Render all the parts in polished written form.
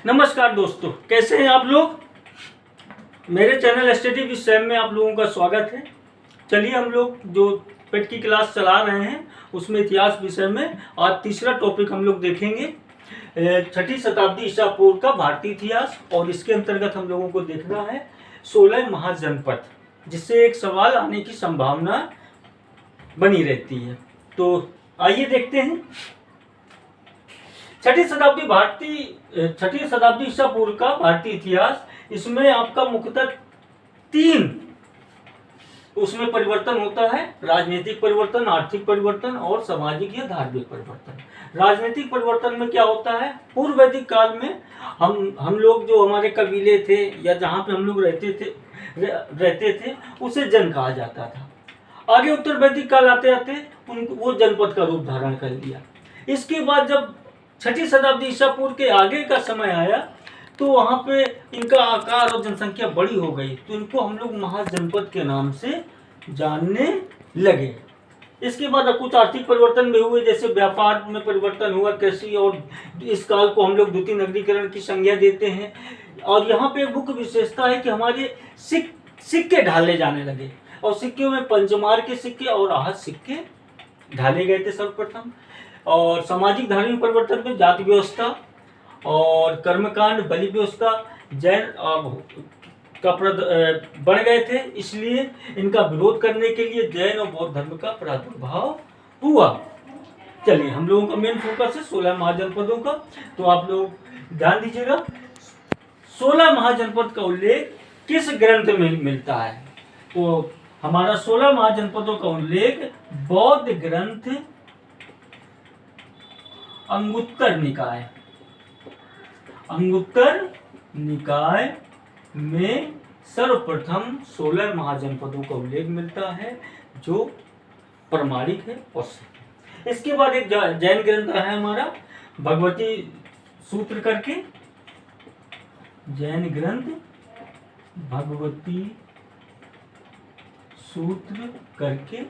नमस्कार दोस्तों, कैसे हैं आप लोग। मेरे चैनल स्टडी विद सैम में आप लोगों का स्वागत है। चलिए, हम लोग जो पेट की क्लास चला रहे हैं उसमें इतिहास विषय में आज तीसरा टॉपिक हम लोग देखेंगे, 6ठी शताब्दी ईसा पूर्व का भारतीय इतिहास। और इसके अंतर्गत हम लोगों को देखना है 16 महाजनपद, जिससे एक सवाल आने की संभावना बनी रहती है। तो आइए देखते हैं। 6ठी शताब्दी ईसा पूर्व का भारतीय इतिहास, इसमें आपका मुख्यतः 3 उसमें परिवर्तन होता है: राजनीतिक परिवर्तन, आर्थिक परिवर्तन और सामाजिक या धार्मिक परिवर्तन। राजनीतिक परिवर्तन में क्या होता है, पूर्व वैदिक काल में हम लोग जो हमारे कबीले थे या जहाँ पे हम लोग रहते थे उसे जन कहा जाता था। आगे उत्तर वैदिक काल आते आते वो जनपद का रूप धारण कर लिया। इसके बाद जब 6ठी शताब्दी ईसा पूर्व के आगे का समय आया तो वहाँ पे इनका आकार और जनसंख्या बड़ी हो गई, तो इनको हम लोग महाजनपद के नाम से जानने लगे। इसके बाद कुछ आर्थिक परिवर्तन भी हुए, जैसे व्यापार में परिवर्तन हुआ, कृषि, और इस काल को हम लोग द्वितीय नगरीकरण की संज्ञा देते हैं। और यहाँ पे एक मुख्य विशेषता है कि हमारे सिक्के ढाले जाने लगे, और सिक्के में पंचमार के सिक्के और आहत सिक्के ढाले गए थे सर्वप्रथम। और सामाजिक धार्मिक परिवर्तन में जाति व्यवस्था और कर्मकांड, बलि व्यवस्था, जैन का बढ़ गए थे, इसलिए इनका विरोध करने के लिए जैन और बौद्ध धर्म का प्रादुर्भाव हुआ। चलिए, हम लोगों का मेन फोकस है 16 महाजनपदों का, तो आप लोग ध्यान दीजिएगा। 16 महाजनपद का उल्लेख किस ग्रंथ में मिलता है? तो हमारा 16 महाजनपदों का उल्लेख बौद्ध ग्रंथ अंगुत्तर निकाय में सर्वप्रथम 16 महाजनपदों का उल्लेख मिलता है, जो प्रमाणिक है और सही है। इसके बाद एक जैन ग्रंथ है हमारा भगवती सूत्र करके, जैन ग्रंथ भगवती सूत्र करके,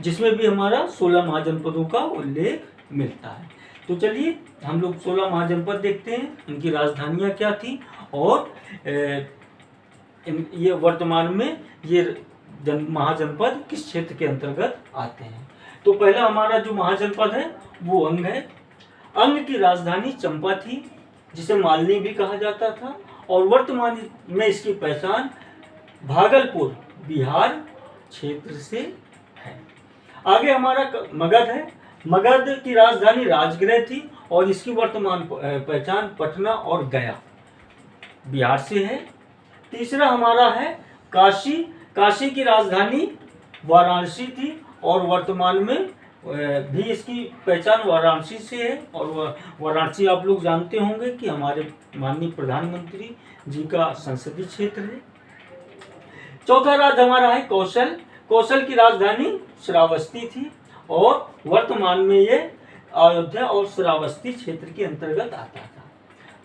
जिसमें भी हमारा 16 महाजनपदों का उल्लेख मिलता है। तो चलिए, हम लोग 16 महाजनपद देखते हैं, इनकी राजधानियां क्या थी और ये वर्तमान में ये महाजनपद किस क्षेत्र के अंतर्गत आते हैं। तो पहला हमारा जो महाजनपद है वो अंग है। अंग की राजधानी चंपा थी, जिसे मालनी भी कहा जाता था, और वर्तमान में इसकी पहचान भागलपुर बिहार क्षेत्र से है। आगे हमारा मगध है। मगध की राजधानी राजगृह थी और इसकी वर्तमान पहचान पटना और गया बिहार से है। तीसरा हमारा है काशी। काशी की राजधानी वाराणसी थी और वर्तमान में भी इसकी पहचान वाराणसी से है। और वाराणसी आप लोग जानते होंगे कि हमारे माननीय प्रधानमंत्री जी का संसदीय क्षेत्र है। चौथा राज्य हमारा है कौशल। कौशल की राजधानी श्रावस्ती थी और वर्तमान में ये अयोध्या और श्रावस्ती क्षेत्र के अंतर्गत आता था।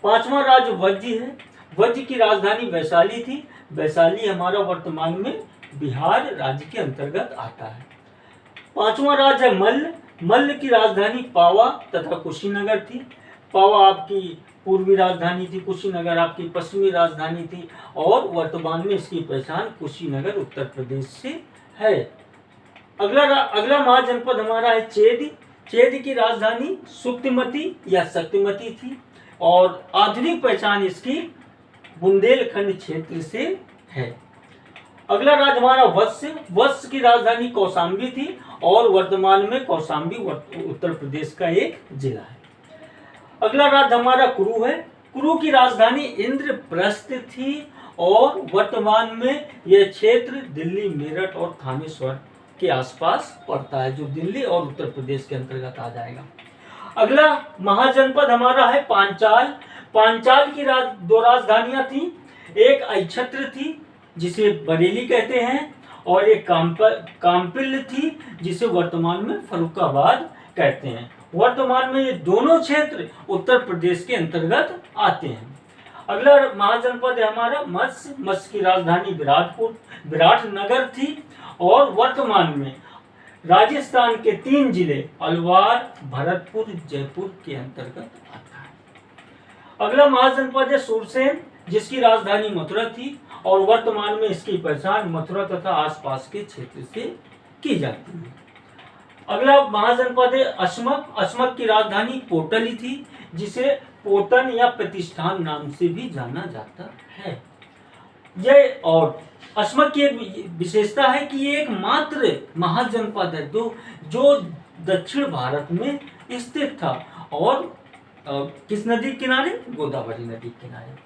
पांचवा राज्य वज्जी है। वज्जी की राजधानी वैशाली थी। वैशाली हमारा वर्तमान में बिहार राज्य के अंतर्गत आता है। पांचवा राज्य मल्ल। मल्ल की राजधानी पावा तथा कुशीनगर थी। पावा आपकी पूर्वी राजधानी थी, कुशीनगर आपकी पश्चिमी राजधानी थी, और वर्तमान में इसकी पहचान कुशीनगर उत्तर प्रदेश से है। अगला महाजनपद हमारा है चेद। चेद की राजधानी सुक्तिमती या शक्तिमती थी और आधुनिक पहचान इसकी बुंदेलखंड क्षेत्र से है। अगला राज्य हमारा वत्स। वत्स की राजधानी कौशाम्बी थी और वर्तमान में कौशाम्बी उत्तर प्रदेश का एक जिला है। अगला राज्य हमारा कुरु है। कुरु की राजधानी इंद्रप्रस्थ थी और वर्तमान में यह क्षेत्र दिल्ली, मेरठ और थानेश्वर के आसपास पड़ता है, जो दिल्ली और उत्तर प्रदेश के अंतर्गत आ जाएगा। अगला महाजनपद हमारा है पांचाल। पांचाल की दो राजधानियां थी, एक अक्षत्र थी जिसे बरेली कहते हैं, और एक काम्पिल थी जिसे वर्तमान में फर्रुखाबाद कहते हैं। वर्तमान में ये दोनों क्षेत्र उत्तर प्रदेश के अंतर्गत आते हैं। अगला महाजनपद है हमारा मत्स्य। मत्स्य की राजधानी विराटनगर थी और वर्तमान में राजस्थान के 3 जिले अलवार, भरतपुर, जयपुर के अंतर्गत आता है। अगला महाजनपद है सुरसेन, जिसकी राजधानी मथुरा थी और वर्तमान में इसकी पहचान मथुरा तथा आसपास के क्षेत्र से की जाती है। अगला महाजनपद है अस्मक। अस्मक की राजधानी पोटली थी, जिसे पोटन या प्रतिष्ठान नाम से भी जाना जाता है। यह और अस्मक की एक विशेषता है कि ये एकमात्र महाजनपद है जो दक्षिण भारत में स्थित था और किस नदी के किनारे? गोदावरी नदी के किनारे।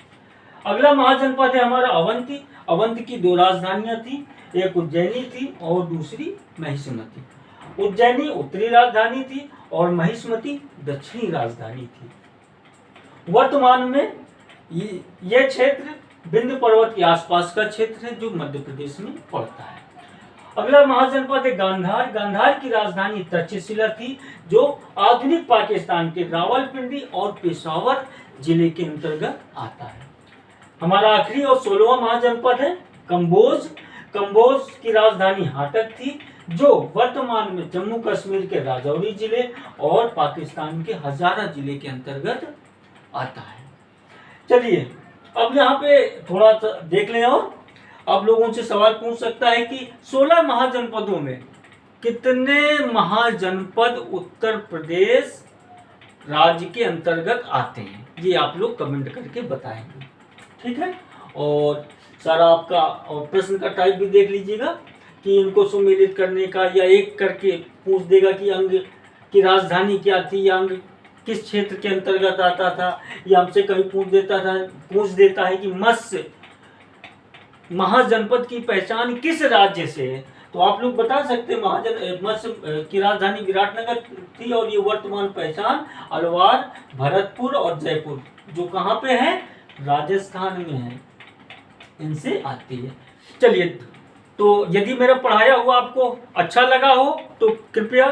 अगला महाजनपद है हमारा अवंती। अवंती की 2 राजधानियां थी, एक उज्जैनी थी और दूसरी महिष्मती। उज्जैनी उत्तरी राजधानी थी और महिष्मती दक्षिणी राजधानी थी। वर्तमान में यह क्षेत्र विंध्य पर्वत के आसपास का क्षेत्र है जो मध्य प्रदेश में पड़ता है। अगला महाजनपद है गांधार। गांधार की राजधानी तक्षशिला थी, जो आधुनिक पाकिस्तान के रावलपिंडी और पेशावर जिले के अंतर्गत आता है। हमारा आखिरी और 16वां महाजनपद है कंबोज। कंबोज की राजधानी हाटक थी, जो वर्तमान में जम्मू कश्मीर के राजौरी जिले और पाकिस्तान के हजारा जिले के अंतर्गत आता है। चलिए अब यहाँ पे थोड़ा सा देख लें और अब लोगों से सवाल पूछ सकता है कि 16 महाजनपदों में कितने महाजनपद उत्तर प्रदेश राज्य के अंतर्गत आते हैं, ये आप लोग कमेंट करके बताएंगे। ठीक है, और सारा आपका प्रश्न का टाइप भी देख लीजिएगा कि इनको सुमेलित करने का, या एक करके पूछ देगा कि अंग की राजधानी क्या थी, या अंग किस क्षेत्र के अंतर्गत आता था, या हमसे कभी पूछ देता है कि मत्स्य महाजनपद की पहचान किस राज्य से है, तो आप लोग बता सकते हैं मत्स्य की राजधानी विराटनगर थी और ये वर्तमान पहचान अलवार, भरतपुर और जयपुर, जो कहाँ पे है? राजस्थान में है, इनसे आती है। चलिए, तो यदि मेरा पढ़ाया हुआ आपको अच्छा लगा हो तो कृपया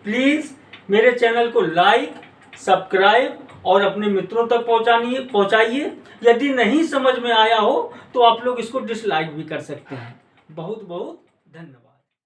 प्लीज मेरे चैनल को लाइक, सब्सक्राइब और अपने मित्रों तक पहुंचाइए। यदि नहीं समझ में आया हो तो आप लोग इसको डिसलाइक भी कर सकते हैं। बहुत बहुत धन्यवाद।